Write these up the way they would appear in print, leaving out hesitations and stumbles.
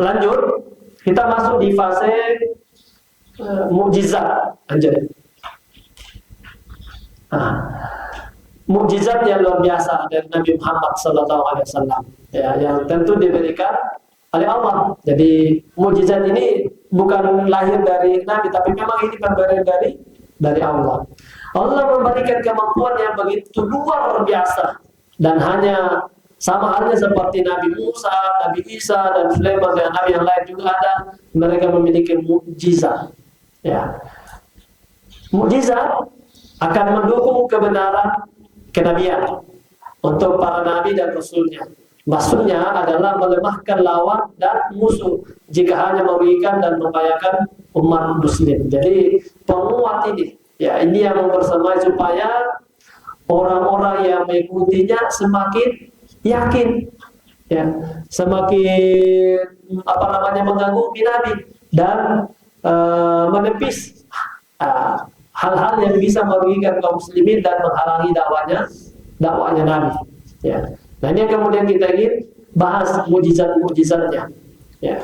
lanjut, kita masuk di fase mukjizat. Lanjut. Mukjizat yang luar biasa dari Nabi Muhammad SAW, ya, yang tentu diberikan oleh Allah. Jadi mukjizat ini bukan lahir dari Nabi, tapi memang ini pemberian dari Allah. Allah memberikan kemampuan yang begitu luar biasa, dan hanya sama halnya seperti Nabi Musa, Nabi Isa, dan Sulaiman, dan Nabi yang lain juga ada, mereka memiliki mukjizat. Ya. Mukjizat akan mendukung kebenaran kenabian untuk para nabi dan rasulnya. Maksudnya adalah melemahkan lawan dan musuh jika hanya merugikan dan membahayakan umat muslim. Jadi penguat ini, ya, ini yang mempersamai supaya orang-orang yang mengikutinya semakin yakin, ya, semakin mengagumi Nabi dan menepis hal-hal yang bisa merugikan kaum muslimin dan menghalangi dakwanya Nabi. Ya. Nah, ini yang kemudian kita ingin bahas mukjizat-mukjizatnya. Ya.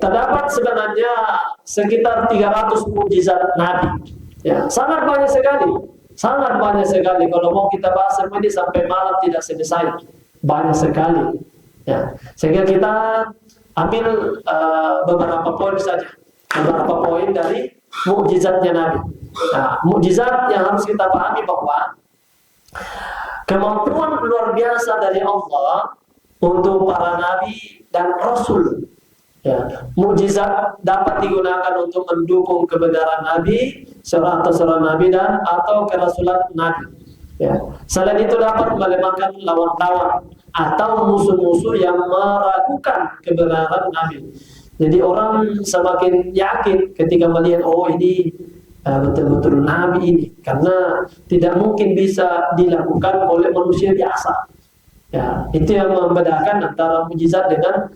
Terdapat sebenarnya sekitar 300 mukjizat Nabi. Ya, sangat banyak sekali. Sangat banyak sekali. Kalau mau kita bahas semua ini sampai malam tidak selesai. Banyak sekali. Ya. Sehingga kita ambil beberapa poin saja. Beberapa poin dari mukjizatnya Nabi. Nah, mukjizat yang harus kita pahami bahwa kemampuan luar biasa dari Allah untuk para nabi dan rasul. Ya, mukjizat dapat digunakan untuk mendukung kebenaran nabi, seorang nabi dan atau kerasulan nabi. Ya. Selain itu dapat melemahkan lawan-lawan atau musuh-musuh yang meragukan kebenaran nabi. Jadi orang semakin yakin ketika melihat, oh ini betul-betul Nabi ini, karena tidak mungkin bisa dilakukan oleh manusia biasa. Ya, itu yang membedakan antara mukjizat dengan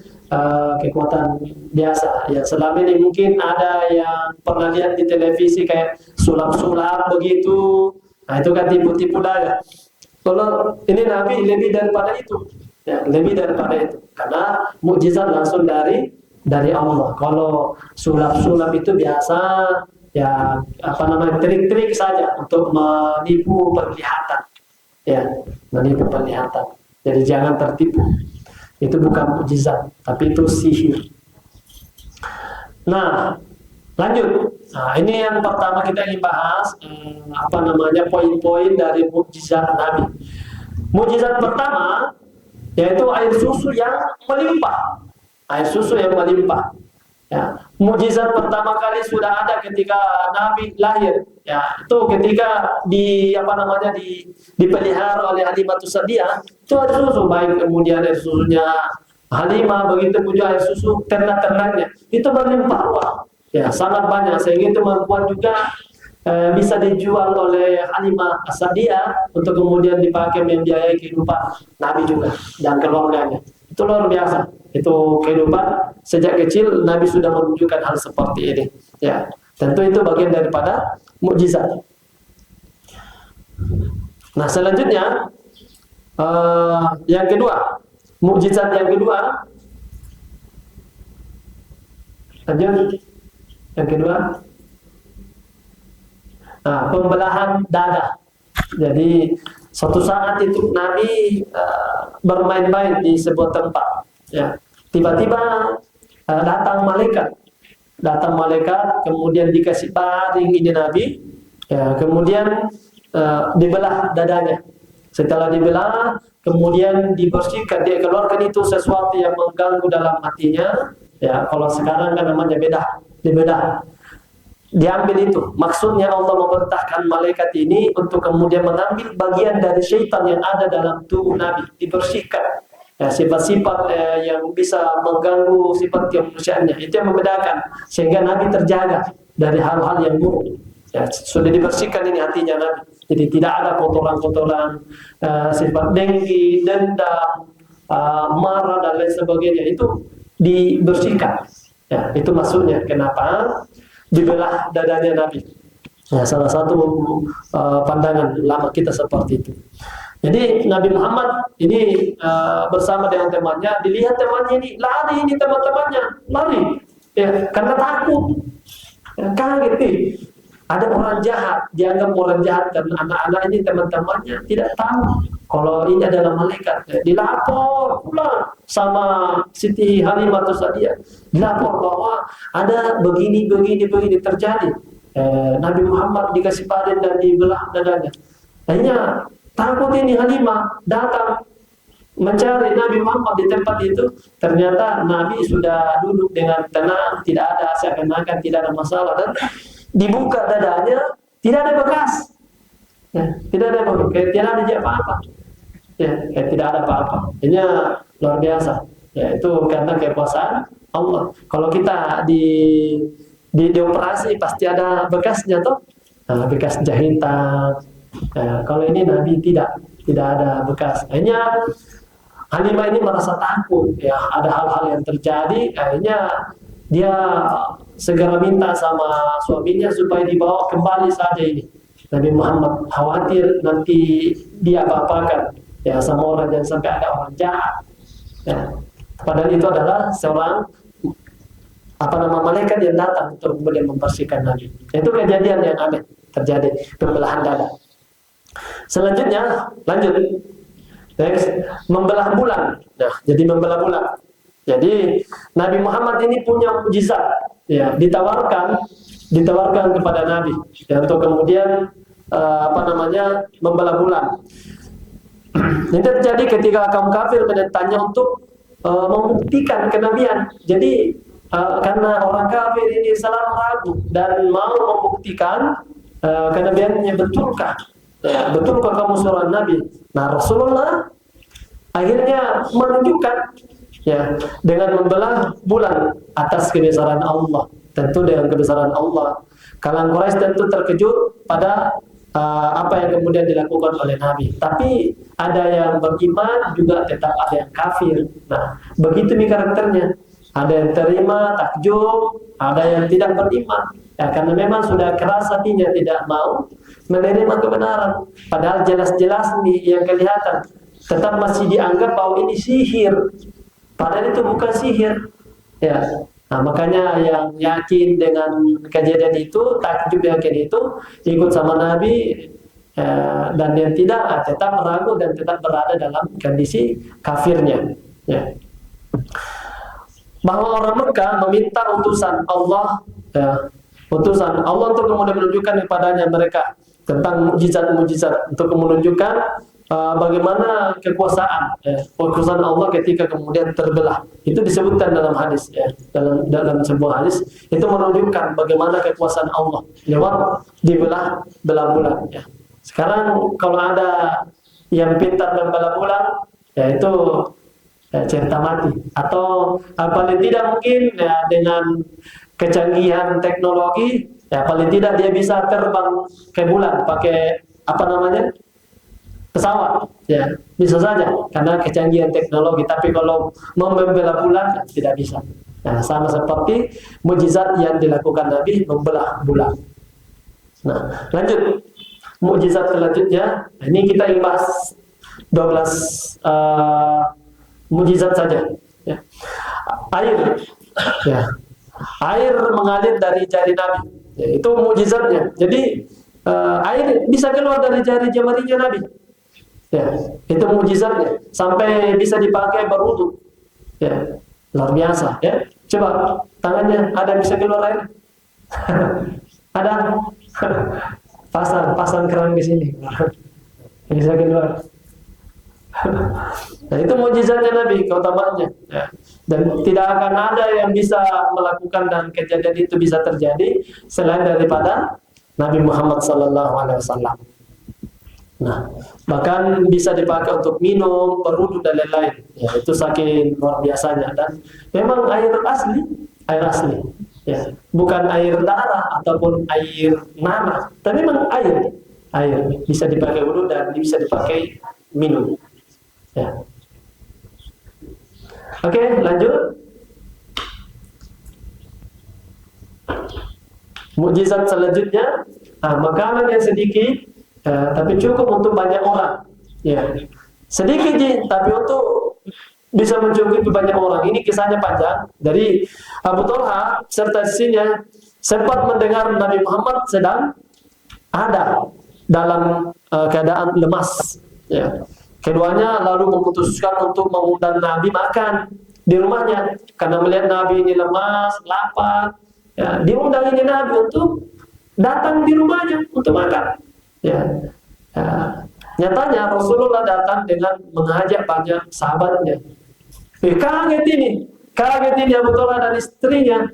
kekuatan biasa. Ya, selama ini mungkin ada yang pernah lihat di televisi kayak sulap-sulap begitu. Nah, itu kan tipu-tipu daya. Kalau ini Nabi lebih daripada itu. Ya, lebih daripada itu. Karena mukjizat langsung dari Allah. Kalau sulap-sulap itu biasa, ya trik-trik saja untuk menipu penglihatan. Ya, menipu penglihatan. Jadi jangan tertipu. Itu bukan mukjizat, tapi itu sihir. Nah, lanjut. Nah, ini yang pertama kita ingin bahas poin-poin dari mukjizat Nabi. Mukjizat pertama yaitu air susu yang melimpah. Air susu yang melimpah. Ya, mukjizat pertama kali sudah ada ketika Nabi lahir. Ya, itu ketika dipelihara oleh Halimatus Sa'diyah, itu air susu, baik kemudian air susunya Halimah, begitu juga air susu ternak-ternaknya, itu berlimpah ruah. Ya, sangat banyak, sehingga itu membuat juga bisa dijual oleh Halimah As-Sa'diyah untuk kemudian dipakai membiayai kehidupan Nabi juga dan keluarganya. Itu luar biasa. Itu kehidupan sejak kecil Nabi sudah menunjukkan hal seperti ini. Ya, tentu itu bagian daripada mukjizat. Nah, selanjutnya yang kedua, mukjizat yang kedua. Lanjut. Yang kedua, pembelahan dada. Jadi suatu saat itu Nabi bermain-main di sebuah tempat. Ya, tiba-tiba datang malaikat, kemudian dikasih taring ini Nabi, ya, kemudian dibelah dadanya. Setelah dibelah, kemudian dibersihkan, dia keluarkan itu sesuatu yang mengganggu dalam hatinya. Ya, kalau sekarang kan namanya dibedah. Diambil itu. Maksudnya Allah memerintahkan malaikat ini untuk kemudian mengambil bagian dari syaitan yang ada dalam tubuh Nabi, dibersihkan. Ya, sifat-sifat yang bisa mengganggu sifat kemanusiaannya, itu yang membedakan sehingga Nabi terjaga dari hal-hal yang buruk. Ya, sudah dibersihkan ini hatinya Nabi, jadi tidak ada kotoran-kotoran, sifat dengki, dendam, marah dan lain sebagainya, itu dibersihkan. Ya, itu maksudnya kenapa dibelah dadanya Nabi. Ya, salah satu pandangan lama kita seperti itu. Jadi Nabi Muhammad ini bersama dengan temannya, dilihat temannya ini lari, ini teman-temannya lari, ya karena takut, ya, kaget nih. Ada orang jahat, dianggap orang jahat karena anak-anak ini teman-temannya tidak tahu kalau ini adalah malaikat. Ya, dilapor pula sama Siti Halimah Tusadia, dilapor bahwa ada begini terjadi. Nabi Muhammad dikasih panen dan dibelah dadanya. Akhirnya takut ini Halimah datang mencari Nabi Muhammad di tempat itu. Ternyata Nabi sudah duduk dengan tenang, tidak ada seakan-akan tidak ada masalah, dan dibuka dadanya tidak ada bekas, ya, tidak ada bekas, tidak ada apa-apa, ya, tidak ada apa-apa. Ini luar biasa. Ya, itu karena kekuasaan Allah. Kalau kita di operasi pasti ada bekasnya toh, nah, bekas jahitan. Nah, kalau ini Nabi tidak ada bekas. Akhirnya Halimah ini merasa takut, ya ada hal-hal yang terjadi. Akhirnya dia segera minta sama suaminya supaya dibawa kembali saja ini. Nabi Muhammad khawatir nanti dia apa-apakan, ya sama orang, jangan sampai ada orang jahat. Ya. Padahal itu adalah seorang malaikat yang datang untuk kemudian membersihkan Nabi. Itu kejadian yang aneh terjadi, pembelahan dada. Selanjutnya lanjut. Next, membelah bulan. Nah, jadi membelah bulan. Jadi Nabi Muhammad ini punya mukjizat, ya, ditawarkan kepada Nabi, ya, untuk kemudian membelah bulan. Ini terjadi ketika kaum kafir menentangnya untuk membuktikan kenabian. Jadi karena orang kafir ini selalu ragu dan mau membuktikan kenabiannya betulkah, ya, betulkah kamu seorang Nabi. Nah, Rasulullah akhirnya menunjukkan, ya, dengan membelah bulan atas kebesaran Allah. Tentu dengan kebesaran Allah, kalangan Quraisy tentu terkejut pada apa yang kemudian dilakukan oleh Nabi. Tapi ada yang beriman, juga tetap ada yang kafir. Nah, begitu nih karakternya. Ada yang terima, takjub, ada yang tidak beriman. Ya, karena memang sudah keras hatinya, tidak mau menerima kebenaran. Padahal jelas-jelas nih yang kelihatan, tetap masih dianggap bahwa ini sihir. Padahal itu bukan sihir. Ya. Nah, makanya yang yakin dengan kejadian itu, takjub yakin itu, ikut sama Nabi, dan yang tidak tetap ragu dan tetap berada dalam kondisi kafirnya. Ya. Bahwa orang Mekah meminta utusan Allah, ya, utusan Allah untuk kemudian menunjukkan kepadanya mereka tentang mujizat-mujizat, untuk menunjukkan bagaimana kekuasaan, ya, kekuasaan Allah ketika kemudian terbelah. Itu disebutkan dalam hadis, ya, dalam sebuah hadis itu menunjukkan bagaimana kekuasaan Allah lewat dibelah bulan. Ya. Sekarang kalau ada yang pintar membelah bulan, ya itu cerita mati. Atau paling tidak mungkin, ya, dengan kecanggihan teknologi, ya paling tidak dia bisa terbang ke bulan pakai pesawat, ya bisa saja karena kecanggihan teknologi. Tapi kalau mau membelah bulan, tidak bisa. Nah, sama seperti mukjizat yang dilakukan Nabi membelah bulan. Nah, lanjut mukjizat selanjutnya. Ini kita ingin bahas 12 mukjizat saja. Ya. Air, ya, air mengalir dari jari Nabi. Ya, itu mukjizatnya. Jadi air bisa keluar dari jari jemarinya Nabi. Ya, itu mukjizatnya. Sampai bisa dipakai berwudu. Ya, luar biasa. Ya, coba tangannya ada bisa keluar air. Ada. pasang keran di sini. Bisa keluar. Nah, itu mukjizatnya Nabi, keutamaannya, ya. Dan tidak akan ada yang bisa melakukan dan kejadian itu bisa terjadi selain daripada Nabi Muhammad SAW. Nah, bahkan bisa dipakai untuk minum, berwudu dan lain-lain. Ya, itu saking luar biasanya. Dan memang air asli, ya, bukan air darah ataupun air nanah, tapi memang air bisa dipakai wudu dan bisa dipakai minum. Ya. Oke, lanjut. Mukjizat selanjutnya makanan yang sedikit, tapi cukup untuk banyak orang. Ya, sedikit tapi untuk bisa mencukupi banyak orang. Ini kisahnya panjang. Dari Abu Talha serta istrinya sempat mendengar Nabi Muhammad sedang ada dalam keadaan lemas. Ya. Keduanya lalu memutuskan untuk mengundang Nabi makan di rumahnya karena melihat Nabi ini lemas, lapar. Ya, diundang ini Nabi untuk datang di rumahnya untuk makan. Ya. Nyatanya Rasulullah datang dengan mengajak banyak sahabatnya. Kaget ini Abu Talha dan istrinya.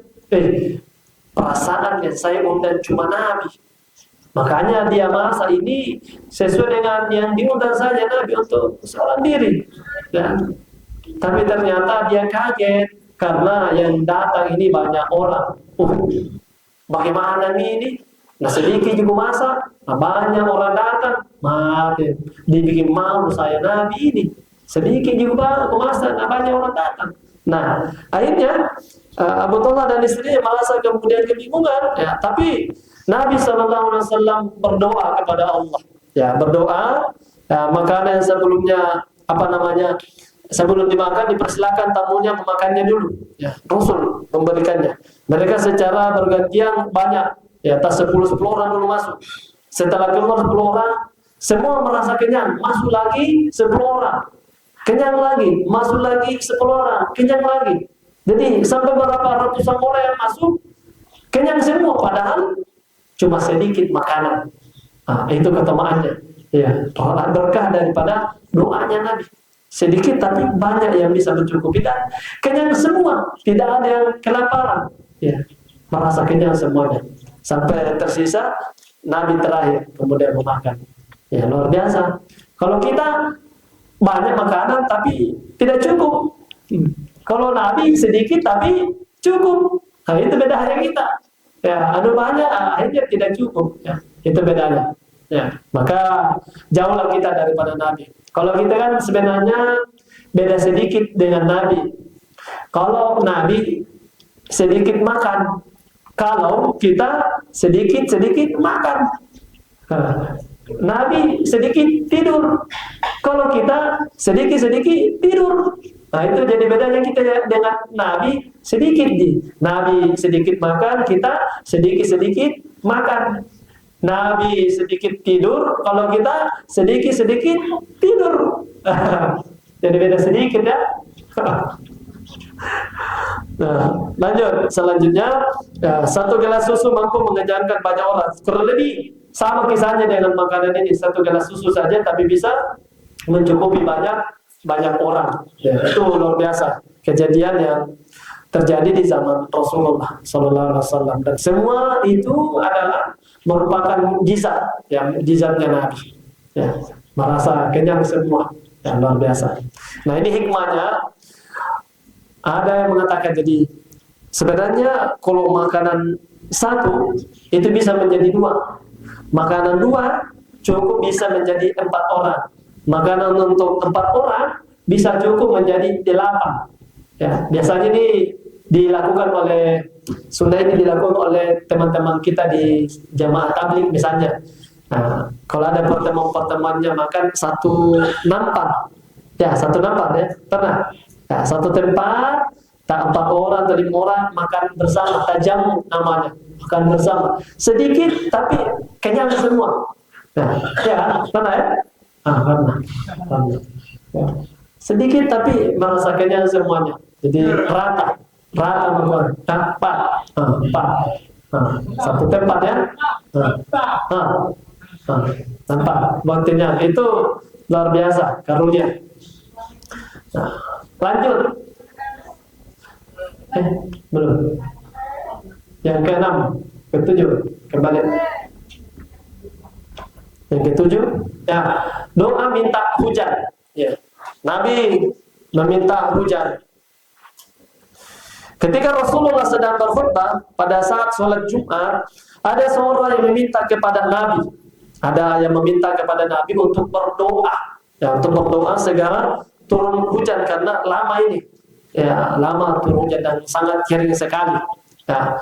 Perasaan yang saya undang cuma Nabi. Makanya dia merasa ini sesuai dengan yang diundang saja Nabi untuk seorang diri. Ya. Tapi ternyata dia kaget karena yang datang ini banyak orang. Bagaimana ini? Nah sedikit juga masak, banyak orang datang, mati. Dibikin malu saya Nabi ini. Sedikit juga masak, banyak orang datang. Nah akhirnya Abu Talha dan istrinya merasa kemudian kebingungan. Ya, tapi Nabi SAW berdoa kepada Allah. Ya, berdoa. Makanan yang sebelumnya sebelum dimakan dipersilakan tamunya memakannya dulu. Ya, Rasul memberikannya. Mereka secara bergantian banyak. Ya, tas 10 orang dulu masuk. Setelah keluar 10 orang, semua merasa kenyang. Masuk lagi 10 orang. Kenyang lagi, masuk lagi 10 orang, kenyang lagi. Jadi sampai berapa ratusan orang yang masuk, kenyang semua padahal cuma sedikit makanan. Itu ketemaannya. Ya, berkah daripada doanya Nabi. Sedikit tapi banyak yang bisa mencukupi dan kenyang semua, tidak ada yang kelaparan. Ya, merasa kenyang semuanya. Sampai tersisa Nabi terakhir kemudian memakan. Ya, luar biasa. Kalau kita banyak makanan tapi tidak cukup. Kalau Nabi sedikit tapi cukup. Nah, itu beda hari kita. Ya, ada banyak akhirnya tidak cukup. Ya, itu bedanya. Ya, maka jauhlah kita daripada Nabi. Kalau kita kan sebenarnya beda sedikit dengan Nabi. Kalau Nabi sedikit makan, kalau kita sedikit makan. Nabi sedikit tidur, kalau kita sedikit tidur. Nah itu jadi bedanya kita dengan Nabi sedikit. Nabi sedikit makan, kita sedikit makan. Nabi sedikit tidur, kalau kita sedikit tidur. Jadi beda sedikit ya. Nah, lanjut. Selanjutnya, satu gelas susu mampu mengenyangkan banyak orang. Kurang lebih sama kisahnya dengan makanan ini. Satu gelas susu saja, tapi bisa mencukupi banyak orang. Ya, itu luar biasa. Kejadian yang terjadi di zaman Rasulullah SAW. Dan semua itu adalah merupakan mukjizat, ya, mukjizatnya Nabi. Ya, merasa kenyang semua. Ya, luar biasa. Nah ini hikmahnya. Ada yang mengatakan jadi sebenarnya kalau makanan satu itu bisa menjadi 2, makanan 2 cukup bisa menjadi 4 orang, makanan untuk 4 orang bisa cukup menjadi 8. Ya, biasanya ini dilakukan oleh teman-teman kita di jamaah tabligh misalnya. Nah, kalau ada pertemuan-pertemuannya makan satu nampan ya, pernah. Nah, satu tempat, 4 orang atau 5 orang makan bersama, tajam namanya, makan bersama. Sedikit tapi kenyang semua. Nah, ya, pernah ya? Pernah. Ya. Sedikit tapi merasa kenyang semuanya. Jadi rata makan. 4. Satu tempat ya. Nampak, waktunya itu luar biasa karunia. Nah, lanjut. Belum. Yang ke-6, ke-7, kembali. Yang ke-7, ya, doa minta hujan. Ya. Nabi meminta hujan. Ketika Rasulullah sedang berkhutbah pada saat sholat Jumat, ada seorang yang meminta kepada Nabi. Ada yang meminta kepada Nabi untuk berdoa. Ya, untuk berdoa segera turun hujan karena lama ini. Ya, lama turun hujan dan sangat kering sekali. Ya.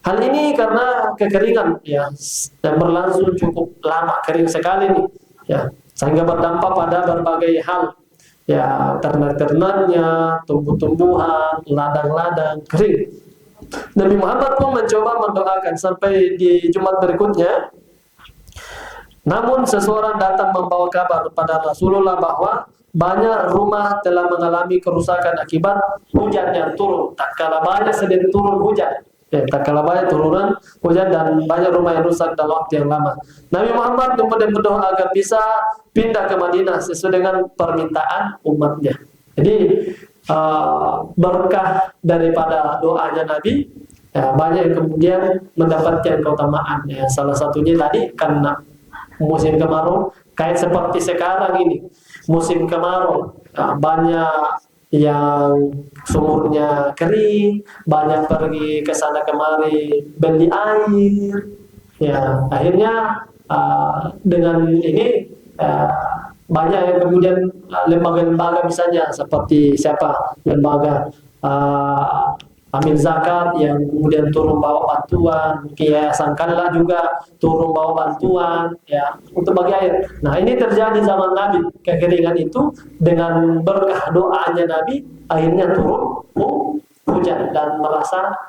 Hal ini karena kekeringan ya yang berlangsung cukup lama, kering sekali nih ya, sehingga berdampak pada berbagai hal ya, ternak-ternaknya, tumbuh-tumbuhan, ladang-ladang kering. Nabi Muhammad pun mencoba mendoakan sampai di Jumat berikutnya. Namun seseorang datang membawa kabar pada Rasulullah bahwa banyak rumah telah mengalami kerusakan akibat hujan yang turun. Tak kala banyak sedang turun hujan. Ya, tak kala banyak turunan hujan dan banyak rumah yang rusak dalam waktu yang lama. Nabi Muhammad kemudian berdoa agar bisa pindah ke Madinah sesuai dengan permintaan umatnya. Jadi berkah daripada doanya Nabi, ya, banyak yang kemudian mendapatkan keutamaan. Ya, salah satunya tadi karena musim kemarau, kayak seperti sekarang ini musim kemarau, ya, banyak yang sumurnya kering, banyak pergi ke sana kemari beli air, ya akhirnya dengan ini banyak yang kemudian lembaga-lembaga misalnya seperti siapa lembaga amil zakat yang kemudian turun bawa bantuan, Yayasan Kalla juga turun bawa bantuan ya untuk bagi air. Nah, ini terjadi zaman Nabi. Kekeringan itu dengan berkah doanya Nabi akhirnya turun hujan dan merasa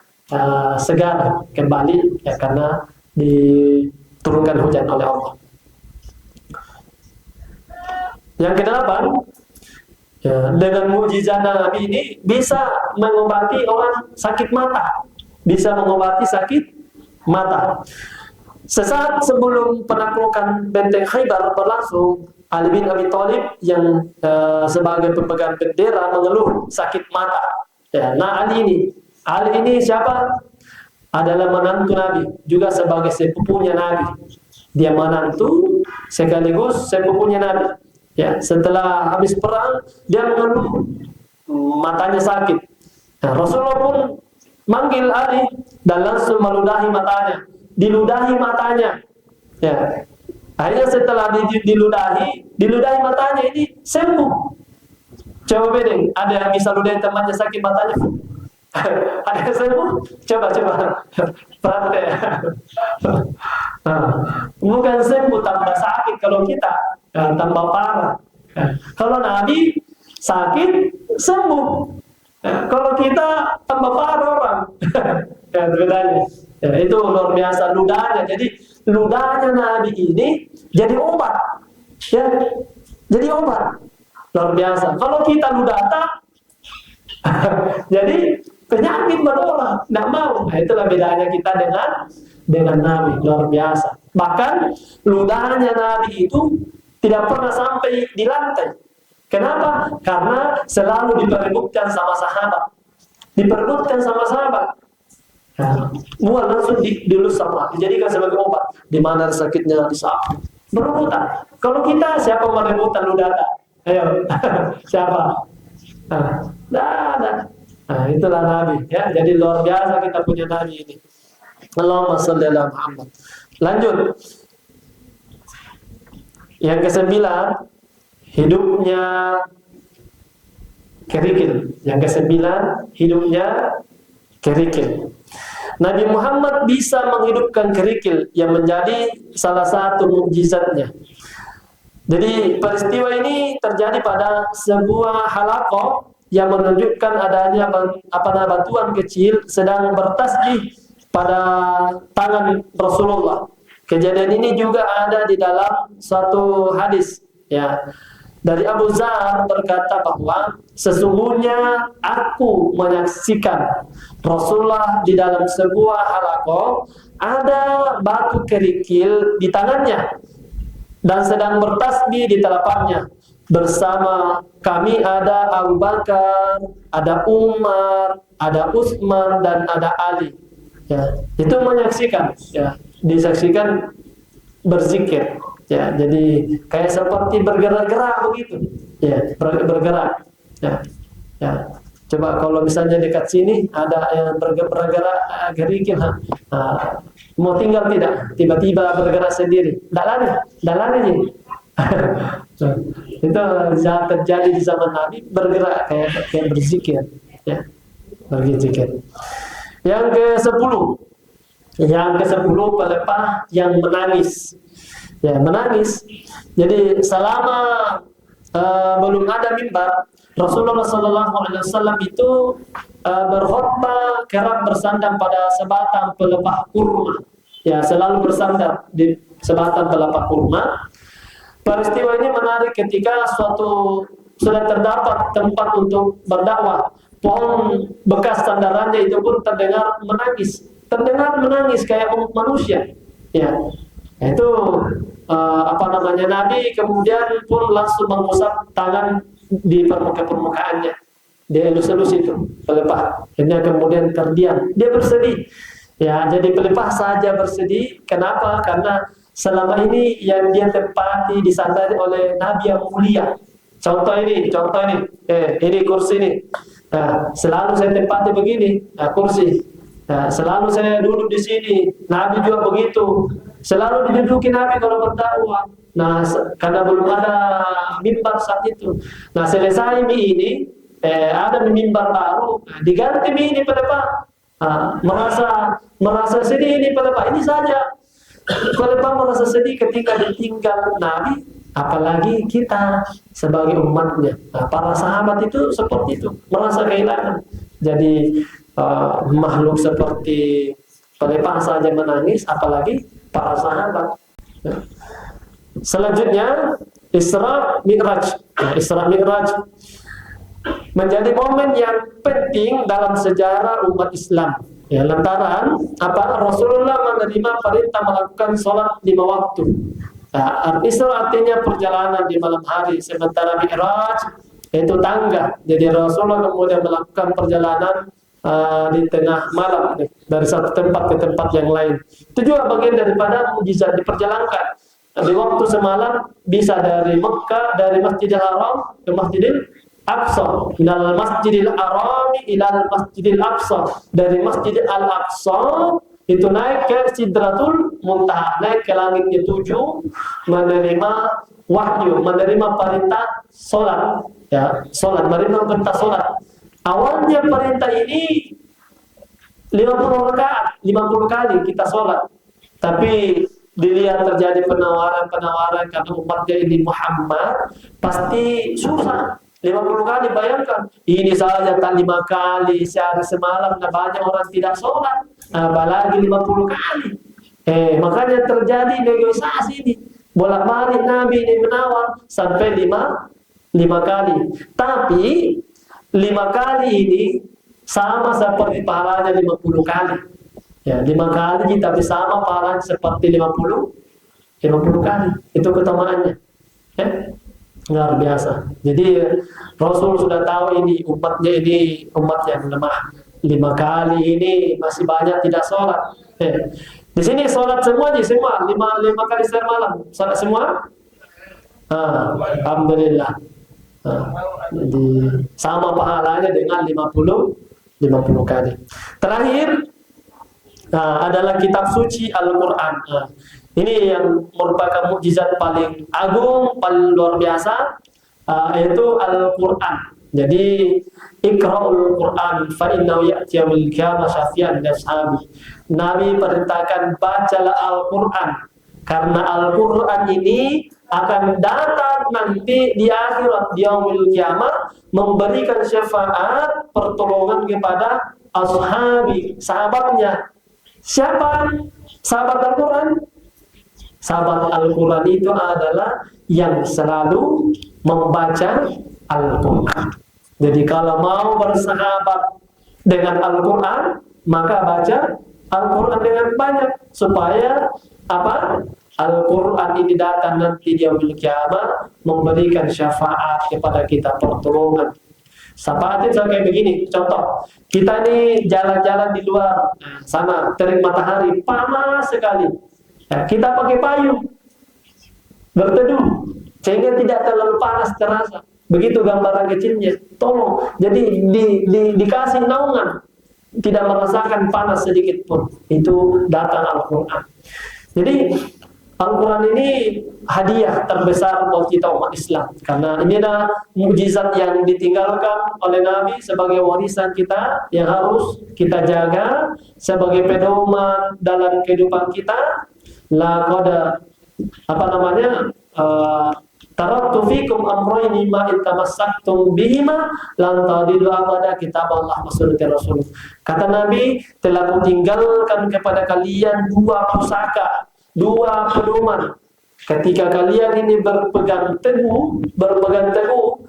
segar kembali ya karena diturunkan hujan oleh Allah. Yang kedelapan, ya, dengan mukjizat Nabi ini bisa mengobati orang sakit mata, bisa mengobati sakit mata. Sesaat sebelum penaklukan benteng Khaybar berlangsung, Ali bin Abi Thalib yang sebagai pemegang bendera mengeluh sakit mata. Ya, nah Ali ini siapa? Adalah menantu Nabi, juga sebagai sepupunya Nabi. Dia menantu sekaligus sepupunya Nabi. Ya, setelah habis perang dia mengeluh matanya sakit. Nah, Rasulullah pun manggil Ali dan langsung meludahi matanya, diludahi matanya. Ya, akhirnya setelah diludahi matanya ini sembuh. Coba bedeng, ada yang bisa ludahi temannya sakit matanya? Ada yang sembuh? Coba praktek. Nah, bukan sembuh tambah sakit kalau kita tambah parah. Kalau Nabi sakit sembuh. Kalau kita tambah parah orang. Ya, bedanya. Ya, itu luar biasa ludahnya. Jadi ludahnya Nabi ini jadi obat. Ya, jadi obat. Luar biasa. Kalau kita ludata jadi penyakit buat orang, tidak mau. Nah, itulah bedanya kita dengan Nabi, luar biasa. Bahkan ludahnya Nabi itu tidak pernah sampai di lantai. Kenapa? Karena selalu diperebutkan sama sahabat. Diperebutkan sama sahabat. Nah, mual langsung dilus sama, dijadikan sebagai obat. Di mana sakitnya disapu. Berebutan. Kalau kita siapa merebutan ludata? Ayo, siapa? Nah, itulah Nabi ya. Jadi luar biasa kita punya Nabi ini. Allahumma shalli ala Muhammad. Lanjut. Yang ke-9, hidupnya kerikil. Yang ke-9, hidupnya kerikil. Nabi Muhammad bisa menghidupkan kerikil yang menjadi salah satu mukjizatnya. Jadi peristiwa ini terjadi pada sebuah halaqah yang menunjukkan adanya batuan kecil sedang bertasbih pada tangan Rasulullah. Kejadian ini juga ada di dalam suatu hadis ya. Dari Abu Dzar berkata bahwa sesungguhnya aku menyaksikan Rasulullah di dalam sebuah halaqah ada batu kerikil di tangannya dan sedang bertasbih di telapaknya. Bersama kami ada Abu Bakar, ada Umar, ada Utsman dan ada Ali. Ya, itu menyaksikan, ya, disaksikan berzikir. Ya, jadi kayak seperti bergerak-gerak begitu. Ya, bergerak. Ya. Ya. Coba kalau misalnya dekat sini ada yang bergerak kerikil, mau tinggal tidak? Tiba-tiba bergerak sendiri. Tidak lari. Itu terjadi di zaman Nabi, bergerak kayak berzikir, ya, berzikir. Yang ke-10, Yang ke-10 pelepah yang menangis. Ya, menangis. Jadi selama belum ada mimbar, Rasulullah SAW itu berkhutbah kerap bersandar pada sebatang pelepah kurma. Ya, selalu bersandar di sebatang pelepah kurma. Peristiwa ini menarik ketika sudah terdapat tempat untuk berdakwah. Pohon bekas sandarannya itu pun terdengar menangis kayak manusia. Ya, itu Nabi kemudian pun langsung mengusap tangan di permukaannya, dia elus-elus itu pelepah. Akhirnya kemudian terdiam, dia bersedih. Ya, jadi pelepah saja bersedih. Kenapa? Karena selama ini yang dia tempati disandari oleh Nabi yang mulia. Contoh ini, ini kursi ini. Nah, selalu saya tempati begini, kursi. Nah, selalu saya duduk di sini. Nabi juga begitu. Selalu diduduki Nabi kalau berdakwah. Nah, karena belum ada mimbar saat itu. Nah, selesai ini, ada mimbar baru. Nah, diganti ini pelepah. Merasa sedih ini pelepah. Ini saja. Pelepah merasa sedih ketika ditinggal Nabi, apalagi kita sebagai umatnya. Nah, para sahabat itu seperti itu, merasa kehilangan. Jadi makhluk seperti pelepah saja menangis, apalagi para sahabat. Selanjutnya Isra Mi'raj. Isra Mi'raj menjadi momen yang penting dalam sejarah umat Islam. Ya, lantaran Rasulullah menerima perintah melakukan sholat 5 waktu. Nah, Isra artinya perjalanan di malam hari, sementara Mi'raj itu tangga. Jadi Rasulullah kemudian melakukan perjalanan di tengah malam dari satu tempat ke tempat yang lain. Itu juga bagian daripada mukjizat diperjalankan. Di waktu semalam bisa dari Mekah, dari Masjidil Haram ke Masjidil Aqsa, minal Masjidil Haram ilal Masjidil Aqsa, dari Masjidil Al-Aqsa itu naik ke Sidratul Muntaha, naik ke langit ke-7, menerima wahyu, menerima perintah solat, ya, solat, menerima perintah solat. Awalnya perintah ini 50 rakaat, 50 kali kita solat, tapi dilihat terjadi penawaran karena umatnya ini Muhammad, pasti susah. 50 kali, bayangkan. Ini saja tak 5 kali sehari semalam, nah banyak orang tidak sholat, apalagi 50 kali. Makanya terjadi negosiasi ini. Bolak-balik Nabi ini menawar sampai 5 kali. Tapi 5 kali ini sama seperti pahalanya 50 kali. Ya, 5 kali tapi sama pahalanya seperti 50 kali. Itu keutamaannya. Ya. Luar biasa. Jadi Rasul sudah tahu ini umatnya ini umat yang lemah. 5 kali ini masih banyak tidak sholat. Di sini sholat semua 5 kali sehari malam. Sholat semua. Alhamdulillah. Jadi sama pahalanya dengan 50 kali. Terakhir adalah kitab suci Al-Quran. Ini yang merupakan mukjizat paling agung, paling luar biasa, yaitu Al-Quran. Jadi Iqra'ul Quran fa innahu ya'ti yaumil qiyamah syafi'an li ashabi. Nabi perintahkan bacalah Al-Quran karena Al-Quran ini akan datang nanti di akhirat, di yaumil qiyamah, memberikan syafaat pertolongan kepada ashabi, sahabatnya. Siapa sahabat Al-Quran? Sahabat Al-Quran itu adalah yang selalu membaca Al-Quran. Jadi kalau mau bersahabat dengan Al-Quran, maka baca Al-Quran dengan banyak supaya Al-Quran ini datang nanti di yaumil qiyamah memberikan syafaat kepada kita, pertolongan. Syafaat itu kayak begini, contoh kita nih jalan-jalan di luar sana, terik matahari panas sekali. Kita pakai payung berteduh sehingga tidak terlalu panas terasa. Begitu gambaran kecilnya. Tolong, jadi dikasih naungan, tidak merasakan panas sedikit pun. Itu datang Al-Quran. Jadi Al-Quran ini hadiah terbesar buat kita umat Islam, karena ini adalah mukjizat yang ditinggalkan oleh Nabi sebagai warisan kita yang harus kita jaga sebagai pedoman dalam kehidupan kita. Laqad apa namanya? Taraktu fikum amrayni ma in tamassaktum bihima lan tadillu abada, kitab Allah wa sunnati Rasul. Kata Nabi, telah kutinggalkan kepada kalian dua pusaka, dua pedoman. Ketika kalian ini berpegang teguh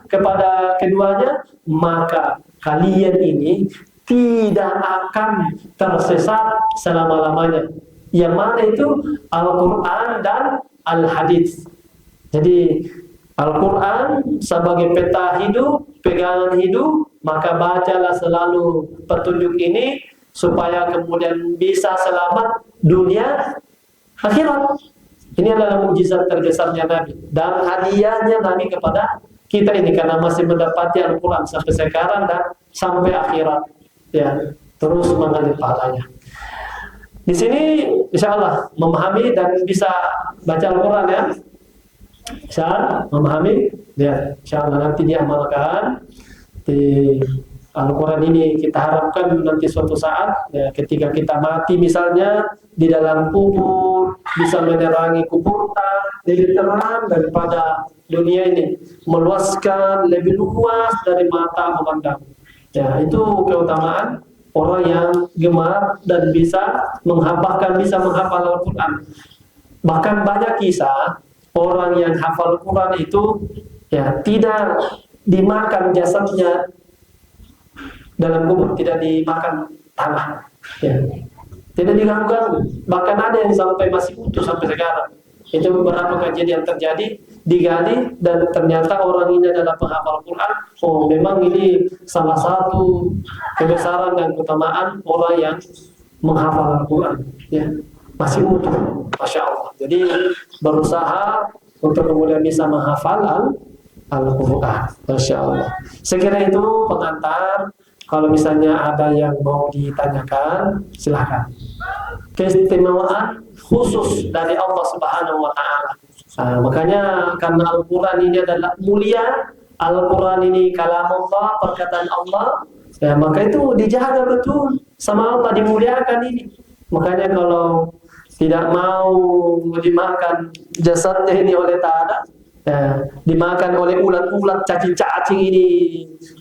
kepada keduanya, maka kalian ini tidak akan tersesat selama-lamanya. Yang mana itu? Al-Quran dan Al-Hadits. Jadi Al-Quran sebagai peta hidup, pegangan hidup, maka bacalah selalu petunjuk ini supaya kemudian bisa selamat dunia akhirat. Ini adalah mukjizat terbesarnya Nabi dan hadiahnya Nabi kepada kita ini, karena masih mendapati Al-Quran sampai sekarang dan sampai akhirat, ya, terus mengalir pahalanya. Di sini insya Allah memahami dan bisa baca Al-Quran, ya, bisa memahami, ya, insya Allah nanti diamalkan di Al-Quran ini. Kita harapkan nanti suatu saat, ya, ketika kita mati misalnya di dalam kubur, bisa menerangi kubur kita lebih terang daripada dunia ini, meluaskan lebih luas dari mata memandang. Ya, itu keutamaan orang yang gemar dan bisa menghafal Al-Quran. Bahkan banyak kisah orang yang hafal Al-Quran itu, ya, tidak dimakan jasadnya dalam kubur, tidak dimakan tanah, ya, tidak diganggu-ganggu. Bahkan ada yang sampai masih utuh sampai sekarang. Itu beberapa kejadian terjadi, digali, dan ternyata orang ini adalah penghafal Quran. Oh, memang ini salah satu kebesaran dan keutamaan orang yang menghafal Al-Quran, ya, masih utuh, Masya Allah. Jadi berusaha untuk kemudian bisa menghafal Al-Quran, Masya Allah. Sekiranya itu pengantar. Kalau misalnya ada yang mau ditanyakan, silahkan. Keistimewaan khusus dari Allah Subhanahu wa Ta'ala. Nah, makanya karena Al-Quran ini adalah mulia, Al-Quran ini kalam Allah, perkataan Allah, ya, maka itu dijaga betul sama Allah, dimuliakan ini. Makanya kalau tidak mau dimakan jasadnya ini oleh tanah, ya, dimakan oleh ulat-ulat, cacing-cacing ini,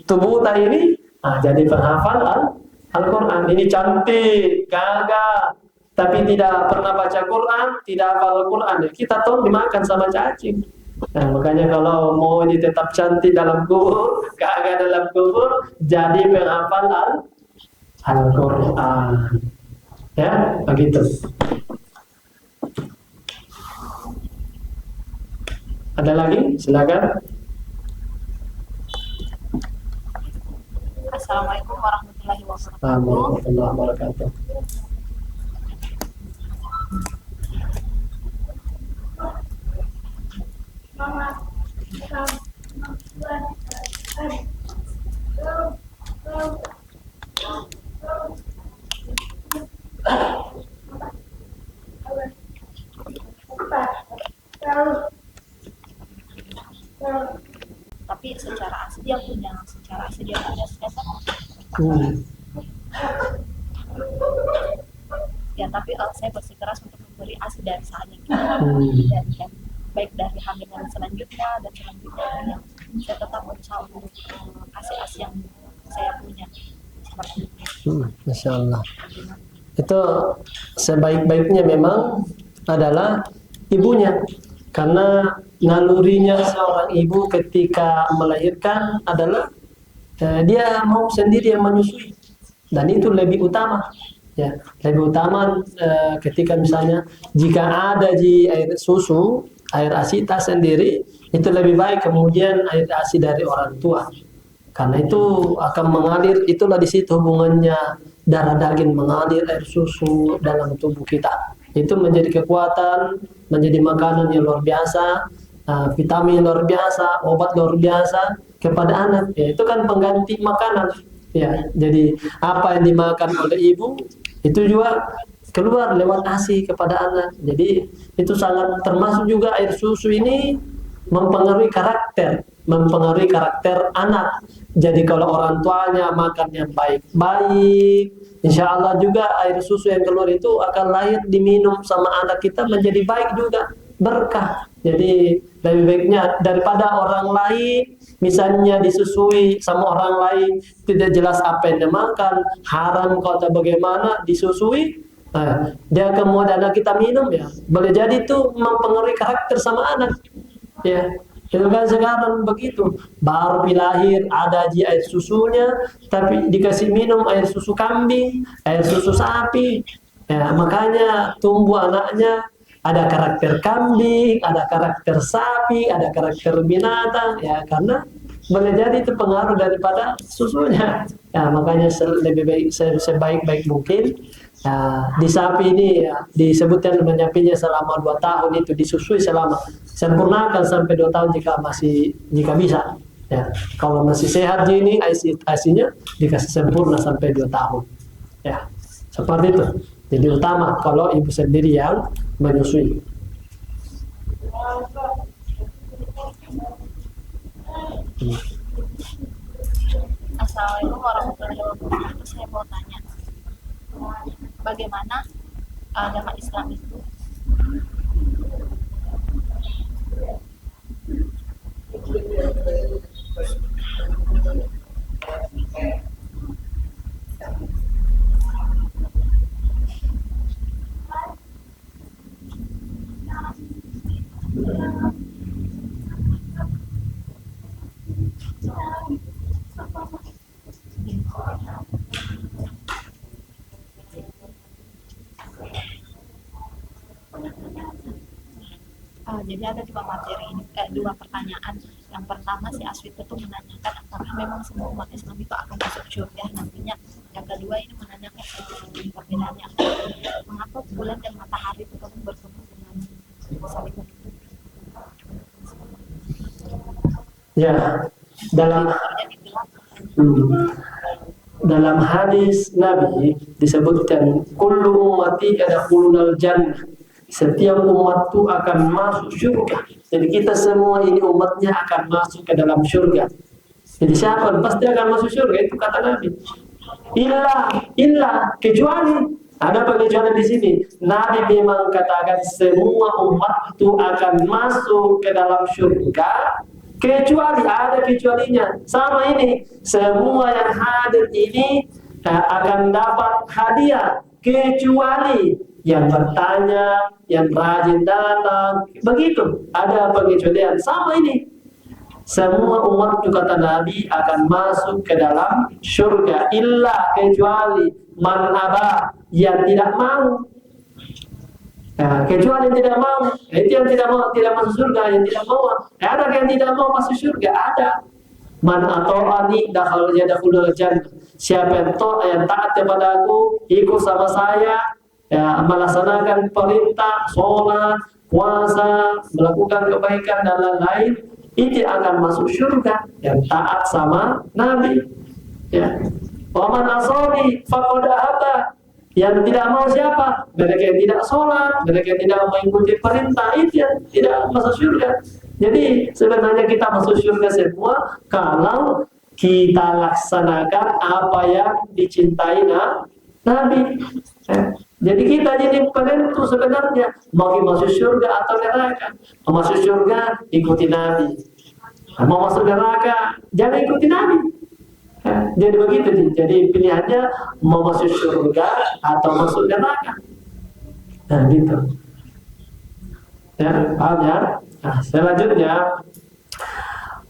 tubuh ini. Nah, jadi penghafal Al-Quran ini cantik, gagah, tapi tidak pernah baca Quran, tidak hafal Al-Quran, ya, kita tahu dimakan sama cacing. Nah, makanya kalau mau ini tetap cantik dalam kubur, gagah dalam kubur, jadi penghafal Al-Quran. Ya, begitu. Ada lagi? Silakan. Assalamualaikum warahmatullahi wabarakatuh. Warahmatullahi wabarakatuh. Tapi secara asli dia punya setan. Ya, tapi saya bersikeras untuk memberi asi dari saya, dan baik dari hamilan selanjutnya dan selanjutnya, saya tetap berusaha untuk asi yang saya punya seperti itu. Masya Allah. Itu sebaik-baiknya memang adalah ibunya, karena nalurinya seorang ibu ketika melahirkan adalah dia mau sendiri yang menyusui, dan itu lebih utama, ya, lebih utama ketika misalnya jika ada di air susu, air ASI tas sendiri, itu lebih baik kemudian air ASI dari orang tua, karena itu akan mengalir, itulah di situ hubungannya darah daging mengalir air susu dalam tubuh kita. Itu menjadi kekuatan, menjadi makanan yang luar biasa, vitamin luar biasa, obat luar biasa kepada anak. Ya, itu kan pengganti makanan. Ya, jadi apa yang dimakan oleh ibu itu juga keluar lewat ASI kepada anak. Jadi itu sangat termasuk juga air susu ini mempengaruhi karakter anak. Jadi kalau orang tuanya makan yang baik-baik, insya Allah juga air susu yang keluar itu akan lahir diminum sama anak kita menjadi baik juga, berkah. Jadi lebih baiknya daripada orang lain misalnya disusui sama orang lain tidak jelas apa yang dia makan, haram atau bagaimana disusui, dia kemudian anak kita minum, ya boleh jadi itu mempengaruhi karakter sama anak, ya. Itu kan sekarang begitu, baru lahir ada air susunya, tapi dikasih minum air susu kambing, air susu sapi, ya makanya tumbuh anaknya ada karakter kambing, ada karakter sapi, ada karakter binatang, ya karena boleh jadi itu pengaruh daripada susunya. Ya makanya lebih baik sebaik-baik mungkin. Nah, di sapi ini ya, disebutkan menyapinya selama 2 tahun itu disusui selama, sempurnakan sampai 2 tahun jika bisa. Ya, kalau masih sehat ini asinya dikasih sempurna sampai 2 tahun. Ya, seperti itu. Jadi utama kalau ibu sendiri yang menyusui. Assalamualaikum warahmatullahi wabarakatuh. Saya mau tanya, bagaimana agama Islam itu jadi ada 2 materi ini, 2 pertanyaan. Yang pertama si Aswita itu menanyakan apakah memang semua umat Islam itu akan masuk surga nantinya. Yang kedua ini menanyakan perbedaannya, mengapa bulan dan matahari itu bertemu dengan saling menutupi. Ya, dalam hadis Nabi disebutkan kullu ummati yadkhulunal jannah, setiap umatku akan masuk surga. Jadi kita semua ini umatnya akan masuk ke dalam surga. Jadi siapa pasti akan masuk surga, itu kata Nabi. Illa kecuali ada pengecualian di sini. Nabi memang katakan semua umat itu akan masuk ke dalam surga, kecuali ada kecualinya. Sama ini, semua yang hadir ini akan dapat hadiah, kecuali yang bertanya, yang rajin datang. Begitu, ada pengecualian. Sama ini, semua umat itu kata Nabi akan masuk ke dalam surga, illa kecuali man aba, yang tidak mau. Nah, kecuali yang tidak mau, itu yang tidak masuk surga, yang tidak mau. Ada yang tidak mau masuk surga, ada. Man ata'ani dakhulul jannah. Siapa yang taat kepada aku, ikut sama saya, ya, melaksanakan perintah, sholat, puasa, melakukan kebaikan dan lain-lain, itu akan masuk surga. Yang taat sama Nabi, ya. Wa man asani faqad aba. Yang tidak mau siapa? Mereka yang tidak sholat, mereka yang tidak mengikuti perintah, itu yang tidak masuk surga. Jadi sebenarnya kita masuk surga semua kalau kita laksanakan apa yang dicintai Nabi. Jadi kita jadi penentu sebenarnya mau masuk surga atau neraka. Mau masuk surga ikuti Nabi, mau masuk neraka jangan ikuti Nabi. Jadi begitu, jadi pilihannya mau masuk surga atau masuk neraka. Nah gitu. Ya, paham ya? Nah, selanjutnya,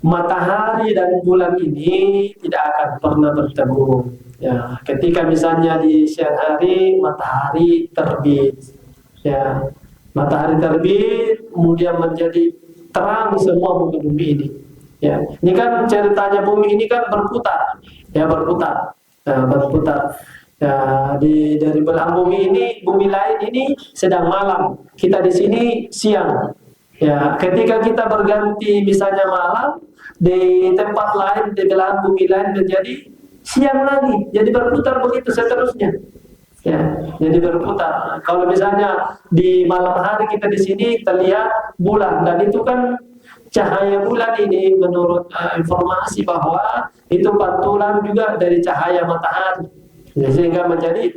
matahari dan bulan ini tidak akan pernah bertemu. Ya, ketika misalnya di siang hari matahari terbit, ya, matahari terbit kemudian menjadi terang semua muka bumi ini. Ya, ini kan ceritanya bumi ini kan berputar, ya berputar, berputar. Ya, dari belahan bumi ini, bumi lain ini sedang malam, kita di sini siang. Ya, ketika kita berganti misalnya malam, di tempat lain, di belahan bumi lain menjadi siang lagi, jadi berputar begitu seterusnya. Ya, jadi berputar. Kalau misalnya di malam hari kita di sini terlihat bulan, dan itu kan cahaya bulan ini menurut informasi bahwa itu pantulan juga dari cahaya matahari, ya, sehingga menjadi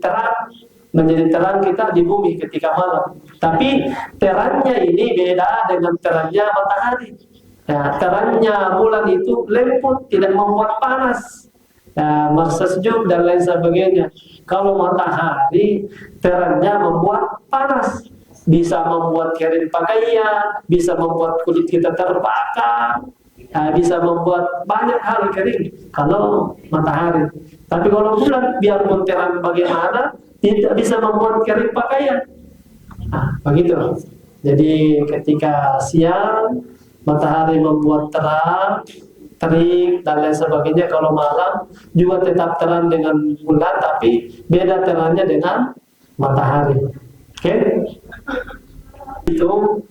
terang kita di bumi ketika malam. Tapi terangnya ini beda dengan terangnya matahari. Ya, terangnya bulan itu lembut, tidak membuat panas, ya, sejuk dan lain sebagainya. Kalau matahari terangnya membuat panas, bisa membuat kering pakaian, bisa membuat kulit kita terbakar, ya, bisa membuat banyak hal kering kalau matahari. Tapi kalau bulan biarpun terang bagaimana tidak bisa membuat kering pakaian. Nah, begitu. Jadi ketika siang matahari membuat terang, terik dan lain sebagainya. Kalau malam juga tetap terang dengan bulan, tapi beda terangnya dengan matahari. Oke? Itu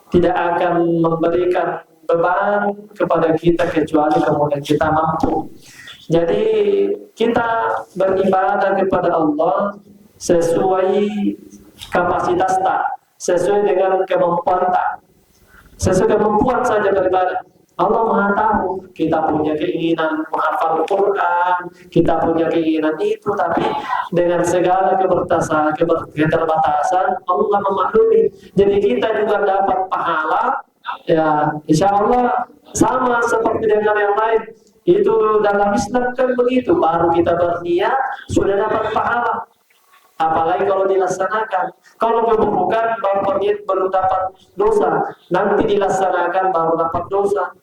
tidak akan memberikan beban kepada kita kecuali kemudian kita mampu. Jadi kita beribadah kepada Allah sesuai kapasitas tak, sesuai dengan kemampuan tak. Sesuai kemampuan saja beribadah. Allah Maha tahu kita punya keinginan menghafal Quran, kita punya keinginan itu, tapi dengan segala keterbatasan Allah memaklumi. Jadi kita juga dapat pahala, ya insya Allah sama seperti dengan yang lain. Itu dalam Islam kan begitu, baru kita berniat sudah dapat pahala. Apalagi kalau dilaksanakan. Kalau keburukan baru berniat belum dapat dosa, nanti dilaksanakan baru dapat dosa.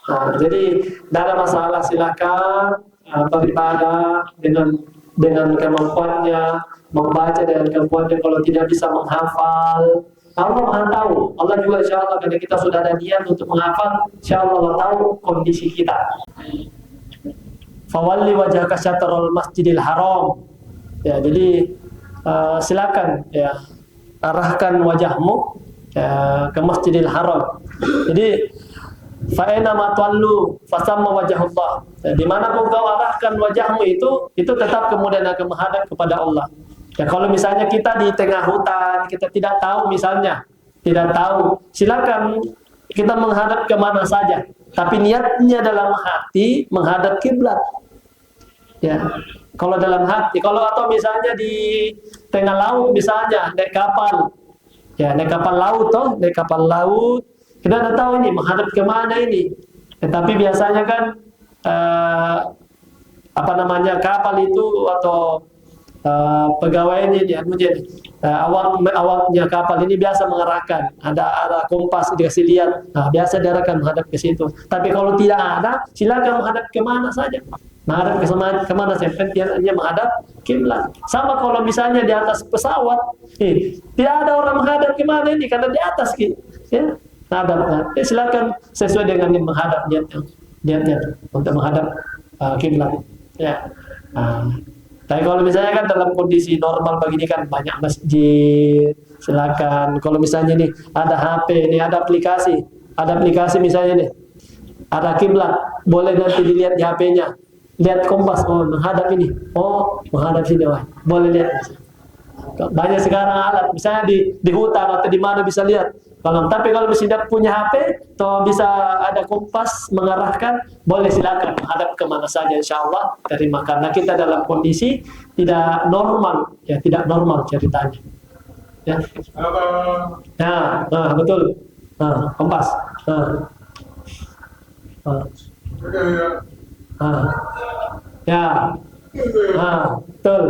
Nah, jadi dalam masalah silakan beribadah dengan kemampuannya, membaca dengan kemampuannya. Kalau tidak bisa menghafal, Allah Maha tahu. Allah juga insya Allah karena kita sudah ada niat untuk menghafal, insya Allah tahu kondisi kita. Fawalli wajhaka syatrul masjidil haram. Ya, jadi silakan ya arahkan wajahmu ke Masjidil Haram. Jadi fa'ina ma tuallu fasamma wajhullah. Di mana pun kau arahkan wajahmu itu tetap kemudian akan menghadap kepada Allah. Ya, kalau misalnya kita di tengah hutan, kita tidak tahu misalnya, tidak tahu, silakan kita menghadap kemana saja. Tapi niatnya dalam hati menghadap kiblat. Ya, kalau dalam hati, kalau atau misalnya di tengah laut misalnya naik kapal, ya naik kapal laut toh, naik kapal laut, kita tidak tahu ini menghadap kemana ini. Tetapi biasanya kan kapal itu atau pegawainya dia menjadi awaknya kapal ini biasa mengarahkan, ada kompas dikasih lihat, nah, biasa diarahkan menghadap ke situ. Tapi kalau tidak ada, silakan menghadap kemana saja. Menghadap kemana saja, pentingnya menghadap kiblat. Sama kalau misalnya di atas pesawat, tidak ada orang menghadap kemana ini karena di atas gitu. Ya, silakan sesuai dengan yang menghadap niatnya untuk menghadap kiblat. Ya. Tapi kalau misalnya kan dalam kondisi normal begini kan banyak masjid, silakan. Kalau misalnya nih ada HP, nih ada aplikasi misalnya nih, ada kiblat, boleh nanti dilihat di HP-nya, lihat kompas, oh menghadap ini, oh menghadap sini, wah boleh lihat. Banyak sekarang alat, misalnya di hutan atau di mana bisa lihat. Tapi kalau misalnya punya HP, atau bisa ada kompas mengarahkan, boleh silakan menghadap kemana saja, insya Allah terima. Karena kita dalam kondisi tidak normal, ya tidak normal ceritanya. Ya, nah, betul. Nah, kompas. Ya, betul.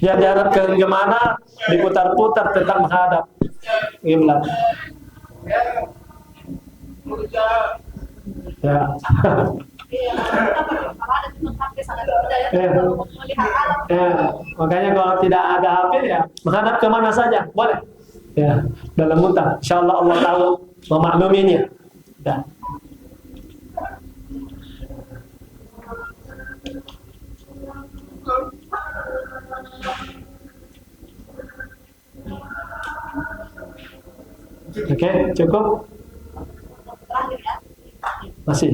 Ya diarah ke mana, diputar-putar tetap menghadap kiblat. Ya. Makanya kalau tidak ada HP ya menghadap kemana saja boleh. Ya, dalam hutan. Insyaallah Allah tahu memakluminya. Ya. Oke, cukup? Masih?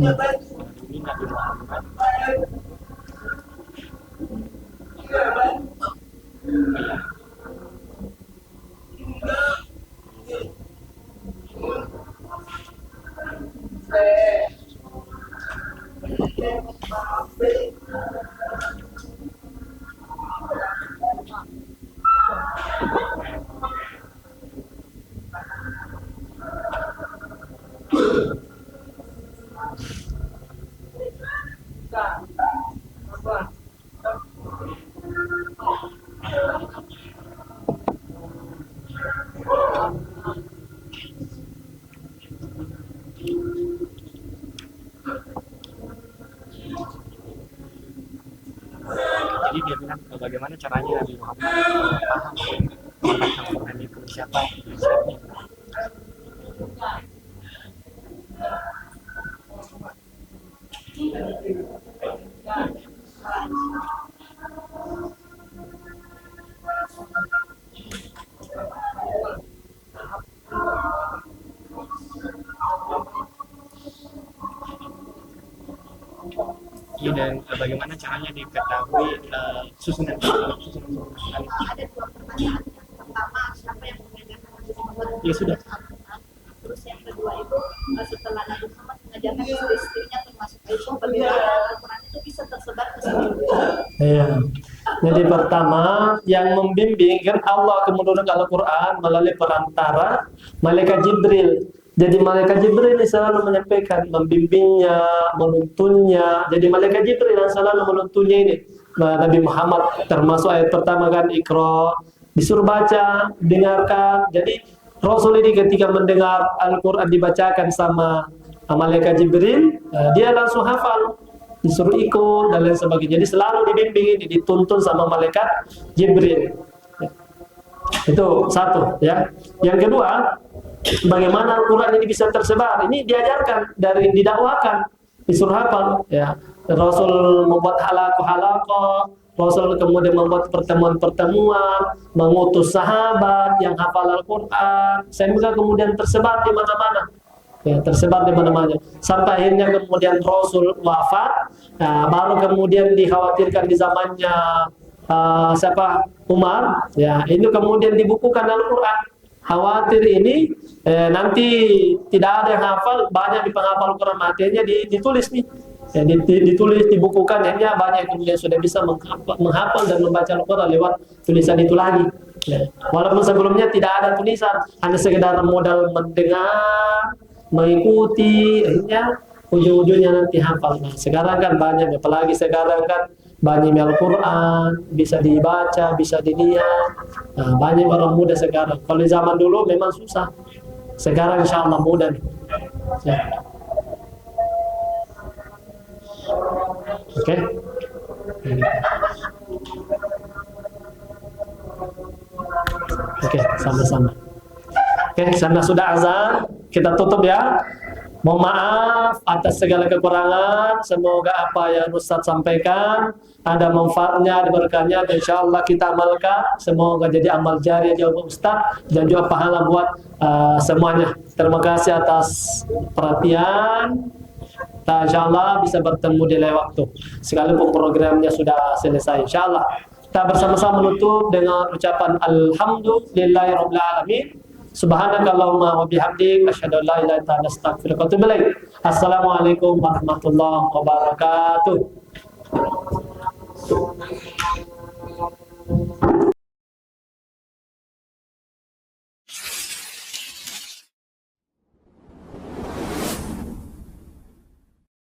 Ini Nabi Muhammad. Jadi dia bilang bagaimana caranya Nabi Muhammad paham tentang Al-Quran itu siapa tulisnya. Iya, dan bagaimana caranya diketahui susunan Al-Quran? Ada dua pertanyaan. Yang pertama, siapa yang mengajarkan Nabi Muhammad Ya, sudah. Al-Quran? Terus yang kedua itu setelah Nabi Muhammad mengajarkan istri-istrinya termasuk Aisyah, bagaimana Al-Quran itu bisa tersebar ke seluruh dunia. Iya. Jadi pertama yang membimbing kan Allah menurunkan Al-Quran melalui perantara malaikat Jibril. Jadi malaikat Jibril ini selalu menyampaikan, membimbingnya, menuntunnya. Jadi malaikat Jibril yang selalu menuntunnya ini. Nah, Nabi Muhammad termasuk ayat pertama kan Iqra, disuruh baca, dengarkan. Jadi Rasul ini ketika mendengar Al-Quran dibacakan sama malaikat Jibril, dia langsung hafal, disuruh ikut dan lain sebagainya. Jadi selalu dibimbing, dituntun sama malaikat Jibril. Itu satu ya. Yang kedua, bagaimana Al-Quran ini bisa tersebar? Ini diajarkan dari didakwakan, disuruh hafal ya. Rasul membuat halaqah, Rasul kemudian membuat pertemuan-pertemuan, mengutus sahabat yang hafal Al-Quran, sehingga kemudian tersebar di mana-mana. Ya, tersebar di mana-mana. Sampai akhirnya kemudian Rasul wafat, baru kemudian dikhawatirkan di zamannya siapa? Umar. Ya, ini kemudian dibukukan Al-Quran. Khawatir ini nanti tidak ada yang hafal, banyak di penghafal Al-Quran matinya ditulis nih. Ya, ditulis, dibukukan, akhirnya banyak yang kemudian sudah bisa menghafal dan membaca Al-Quran lewat tulisan itu lagi. Ya. Walaupun sebelumnya tidak ada tulisan, hanya sekedar modal mendengar, mengikuti, akhirnya ujung-ujungnya nanti hafal. Nah, sekarang kan banyak, apalagi sekarang kan banyak Al-Quran, bisa dibaca, bisa dilihat. Nah, banyak orang muda sekarang. Kalau di zaman dulu memang susah. Sekarang insya Allah mudah nih. Ya. Oke. Oke, sama-sama. Oke, karena sudah azan, kita tutup ya. Mohon maaf atas segala kekurangan. Semoga apa yang Ustaz sampaikan ada manfaatnya, ada berkahnya, dan insya Allah kita amalkan. Semoga jadi amal jari jawab Ustaz dan juga pahala buat semuanya. Terima kasih atas perhatian. Kita insya Allah bisa bertemu di lain waktu. Sekalipun programnya sudah selesai, insya Allah. Kita bersama-sama menutup dengan ucapan Alhamdulillahirrahmanirrahim. Subhanakallahumma wa bihamdik asyhadu an la ilaha illa anta astaghfiruka wa atubu ilaik. Assalamualaikum warahmatullahi wabarakatuh.